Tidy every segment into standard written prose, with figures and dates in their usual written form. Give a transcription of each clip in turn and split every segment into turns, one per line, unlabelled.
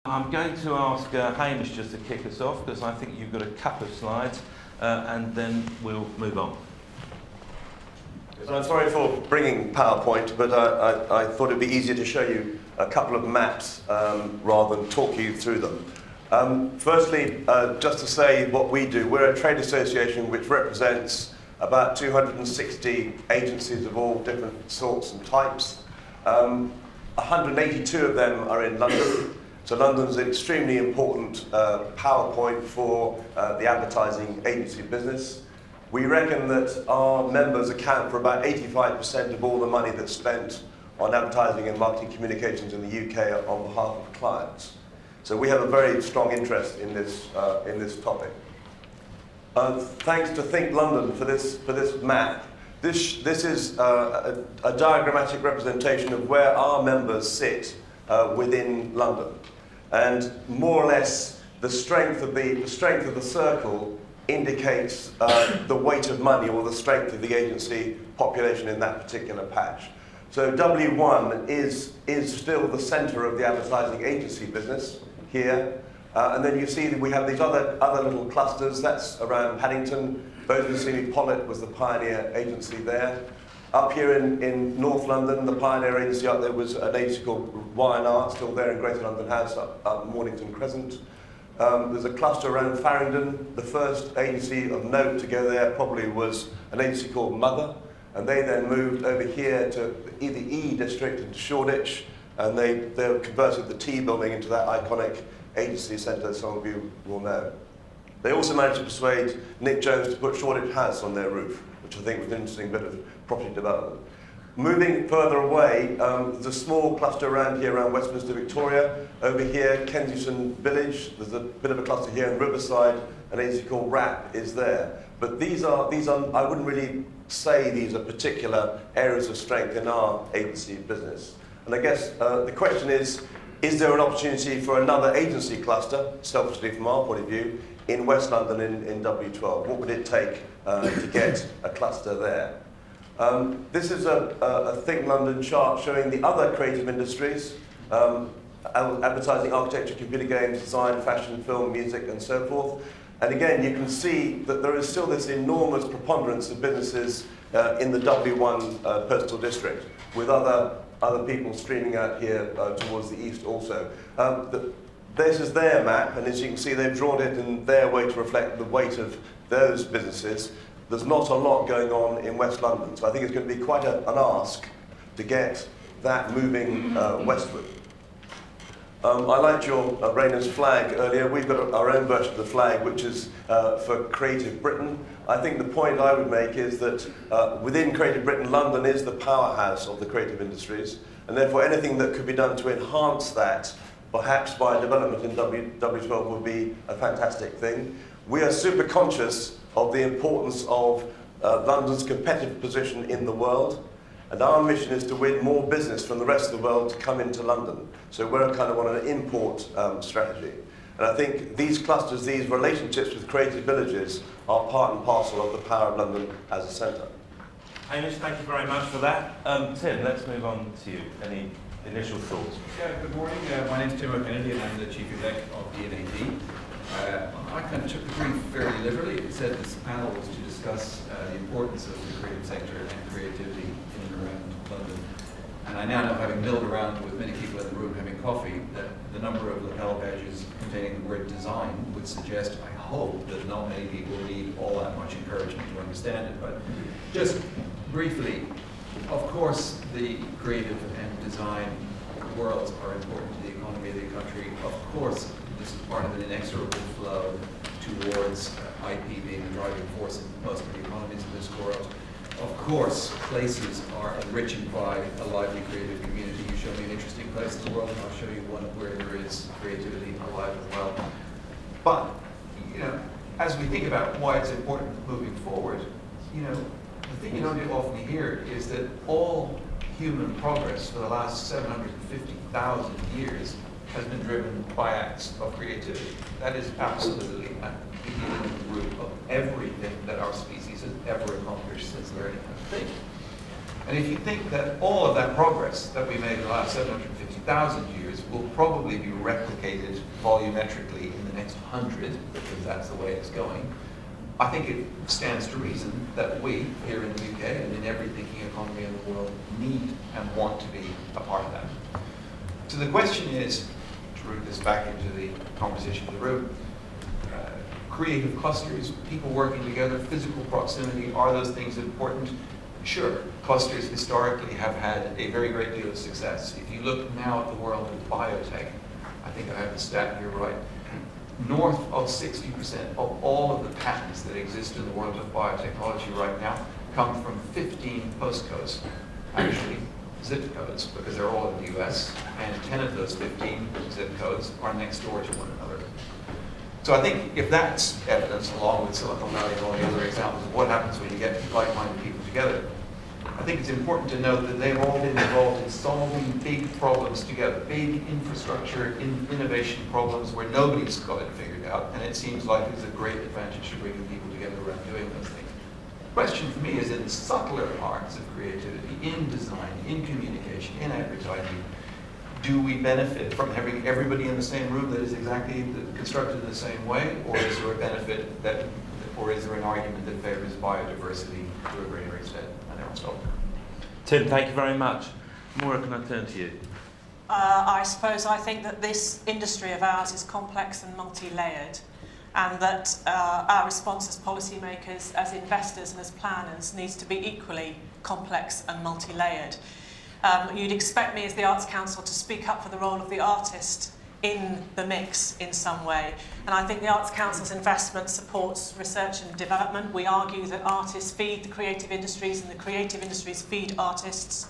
I'm going to ask Hamish just to kick us off, because I think you've got a couple of slides, and then we'll move on.
So I'm sorry for bringing PowerPoint, but I thought it'd be easier to show you a couple of maps rather than talk you through them. Firstly, just to say what we do, we're a trade association which represents about 260 agencies of all different sorts and types. 182 of them are in London. So London's an extremely important power point for the advertising agency business. We reckon that our members account for about 85% of all the money that's spent on advertising and marketing communications in the UK on behalf of clients. So we have a very strong interest in this topic. Thanks to Think London for this map. This is a diagrammatic representation of where our members sit within London, and more or less the strength of the circle indicates the weight of money or the strength of the agency population in that particular patch. So W1 is still the centre of the advertising agency business here. And then you see that we have these other little clusters. That's around Paddington. Bosley Pollitt was the pioneer agency there. Up here in North London, the pioneer agency up there was an agency called Y&R, still there in Greater London House, up Mornington Crescent. There's a cluster around Farringdon. The first agency of note to go there probably was an agency called Mother, and they then moved over here to the E district into Shoreditch, and they converted the T building into that iconic agency centre some of you will know. They also managed to persuade Nick Jones to put Shoreditch House on their roof, which I think was an interesting bit of property development. Moving further away, there's a small cluster around here around Westminster, Victoria. Over here, Kensington Village. There's a bit of a cluster here in Riverside. An agency called RAP is there. But these are I wouldn't really say these are particular areas of strength in our agency business. And I guess the question is there an opportunity for another agency cluster, selfishly from our point of view, in West London in W12? What would it take to get a cluster there? This is a Think London chart showing the other creative industries, advertising, architecture, computer games, design, fashion, film, music, and so forth. And again, you can see that there is still this enormous preponderance of businesses in the W1 postal district, with other people streaming out here towards the east also. This is their map, and as you can see, they've drawn it in their way to reflect the weight of those businesses. There's not a lot going on in West London, so I think it's going to be quite an ask to get that moving westward. I liked your Raina's flag earlier. We've got our own version of the flag, which is for Creative Britain. I think the point I would make is that within Creative Britain, London is the powerhouse of the creative industries, and therefore anything that could be done to enhance that, perhaps by development in W12, would be a fantastic thing. We are super conscious of the importance of London's competitive position in the world, and our mission is to win more business from the rest of the world to come into London. So we're kind of on an import strategy. And I think these clusters, these relationships with creative villages are part and parcel of the power of London as a centre.
Hamish, thank you very much for that. Tim, let's move on to you. Any initial thoughts?
Yeah, good morning. My name's Tim Kennedy, and I'm the Chief Exec of D&AD. I kind of took the brief fairly literally. It said this panel was to discuss the importance of the creative sector and creativity in and around London. And I now know, having milled around with many people in the room having coffee, that the number of lapel badges containing the word design would suggest, I hope, that not many people need all that much encouragement to understand it. But just briefly, of course, the creative and design worlds are important to the economy of the country. Of course, this is part of an inexorable flow towards IP being the driving force in most of the economies of this world. Of course, places are enriched by a lively creative community. You show me an interesting place in the world, and I'll show you one where there is creativity alive as well. But, you know, as we think about why it's important moving forward, you know, the thing you don't often hear is that all human progress for the last 750,000 years has been driven by acts of creativity. That is absolutely at the beginning of the root of everything that our species has ever accomplished since learning how to think. And if you think that all of that progress that we made in the last 750,000 years will probably be replicated volumetrically in the next 100, because that's the way it's going, I think it stands to reason that we, here in the UK and in every thinking economy in the world, need and want to be a part of that. So the question is, to root this back into the conversation in the room, creative clusters, people working together, physical proximity, are those things important? Sure, clusters historically have had a very great deal of success. If you look now at the world of biotech, I think I have the stat here right, north of 60% of all of the patents that exist in the world of biotechnology right now come from 15 postcodes, actually zip codes, because they're all in the US, and 10 of those 15 zip codes are next door to one another. So I think if that's evidence, along with Silicon Valley and all the other examples of what happens when you get like-minded people together, I think it's important to note that they've all been involved in solving big problems together, big infrastructure, innovation problems where nobody's got it figured out, and it seems like there's a great advantage to bringing people together around doing those things. The question for me is in the subtler parts of creativity, in design, in communication, in advertising, do we benefit from having everybody in the same room that is exactly constructed in the same way, or is there a benefit that, or is there an argument that favors biodiversity to a greater extent? And there will stop.
Tim, thank you very much. Moira, can I turn to you?
I suppose I think that this industry of ours is complex and multi-layered, and that our response as policymakers, as investors and as planners needs to be equally complex and multi-layered. You'd expect me as the Arts Council to speak up for the role of the artist in the mix in some way. And I think the Arts Council's investment supports research and development. We argue that artists feed the creative industries and the creative industries feed artists.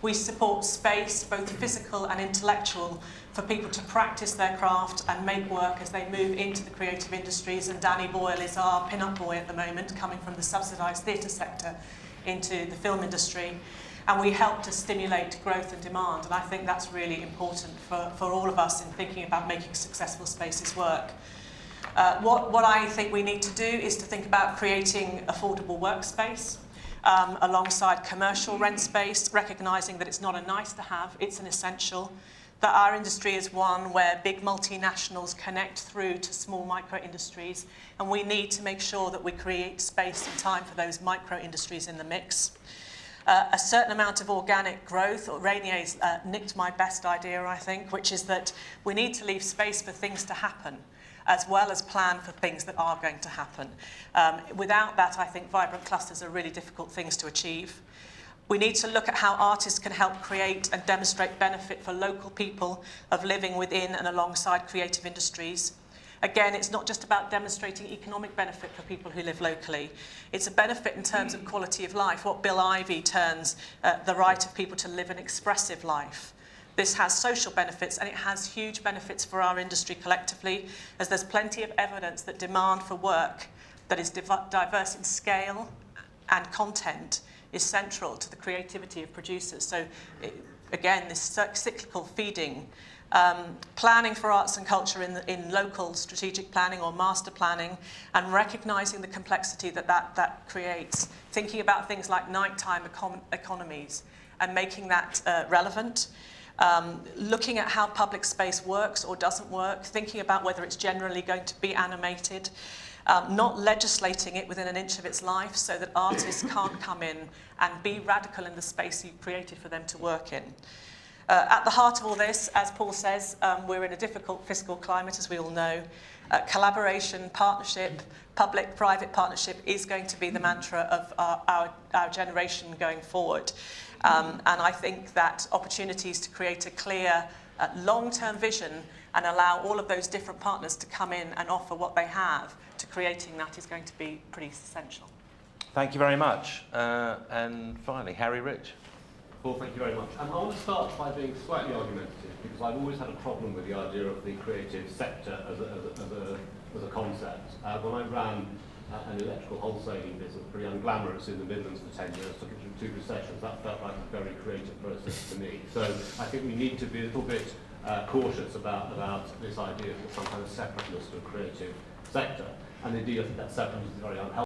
We support space, both physical and intellectual, for people to practice their craft and make work as they move into the creative industries. And Danny Boyle is our pin-up boy at the moment, coming from the subsidised theatre sector into the film industry. And we help to stimulate growth and demand, and I think that's really important for all of us in thinking about making successful spaces work. What I think we need to do is to think about creating affordable workspace alongside commercial rent space, recognising that it's not a nice to have, it's an essential, that our industry is one where big multinationals connect through to small micro industries, and we need to make sure that we create space and time for those micro industries in the mix. A certain amount of organic growth, or Rainier's nicked my best idea, I think, which is that we need to leave space for things to happen, as well as plan for things that are going to happen. Without that, I think vibrant clusters are really difficult things to achieve. We need to look at how artists can help create and demonstrate benefit for local people of living within and alongside creative industries. Again, it's not just about demonstrating economic benefit for people who live locally. It's a benefit in terms of quality of life, what Bill Ivey terms the right of people to live an expressive life. This has social benefits, and it has huge benefits for our industry collectively, as there's plenty of evidence that demand for work that is diverse in scale and content is central to the creativity of producers. So, again, this cyclical feeding. Planning for arts and culture in local strategic planning or master planning, and recognising the complexity that creates, thinking about things like nighttime economies and making that relevant, looking at how public space works or doesn't work, thinking about whether it's generally going to be animated, not legislating it within an inch of its life so that artists can't come in and be radical in the space you've created for them to work in. At the heart of all this, as Paul says, we're in a difficult fiscal climate, as we all know. Collaboration, partnership, public-private partnership is going to be the mantra of our generation going forward. And I think that opportunities to create a clear long-term vision and allow all of those different partners to come in and offer what they have to creating that is going to be pretty essential.
Thank you very much. And finally, Harry Rich.
Paul, thank you very much. I want to start by being slightly argumentative, because I've always had a problem with the idea of the creative sector as a concept. When I ran an electrical wholesaling business, pretty unglamorous in the Midlands for 10 years, took it through 2 recessions, that felt like a very creative process to me. So I think we need to be a little bit cautious about this idea of some kind of separateness to a creative sector. And indeed, I think that separateness is very unhelpful.